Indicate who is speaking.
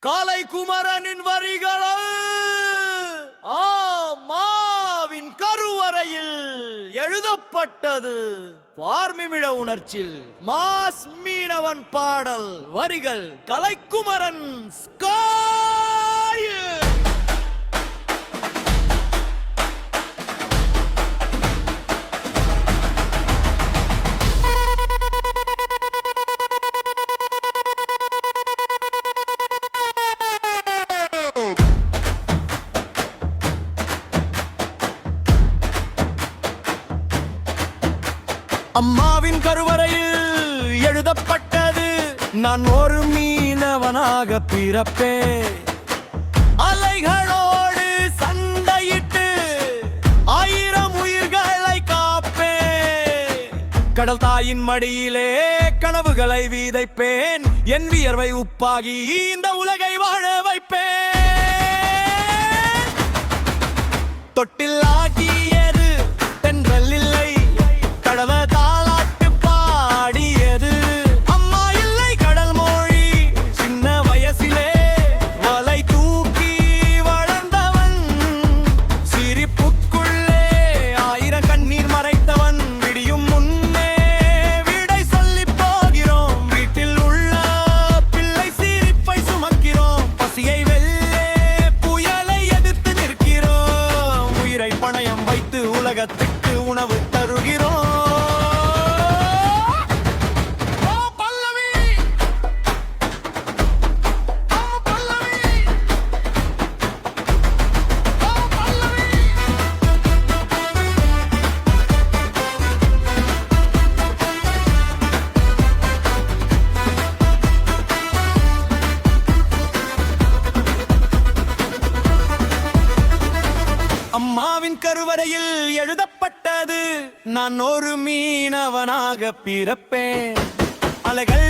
Speaker 1: காலை குமரனின் வரிகள் மாவின் கருவறையில் எழுதப்பட்டது. பார்மிமிழ உணர்ச்சில் மாஸ் மீனவன் பாடல் வரிகள் கலைக்குமரன் ஸ்காய். அம்மாவின் கருவறையில் எழுதப்பட்டது, நான் ஒரு மீனவனாக பிறப்பேன். அலைகளோடு சண்டையிட்டு 1000 உயிர்களை காப்பேன். கடல் தாயின் மடியிலே கனவுகளை விதைப்பேன். என் வியர்வை உப்பாகி இந்த உலகை வாழ வைப்பேன். தொட்டில் ஆகியது தென்றல் இல்லை, கடல தாலாட்டு பாடியது. அம்மா இல்லை கடல் மொழி, சின்ன வயசிலே வலை தூக்கி வளர்ந்தவன். சிரிப்புக்குள்ளே 1000 கண்ணீர் மறைத்தவன். விடியும் முன்னே விடை சொல்லி போகிறோம். வீட்டில் உள்ள பிள்ளை சிரிப்பை சுமக்கிறோம். பசியை வெல்லே புயலை எதிர்த்து நிற்கிறோம். உயிரை பணயம் வைத்து உலகத்துக்கு உணவு தருகிறோம். அம்மாவின் கருவறையில் எழுதப்பட்டது, நான் ஒரு மீனவனாக பிறப்பேன். அலைகள்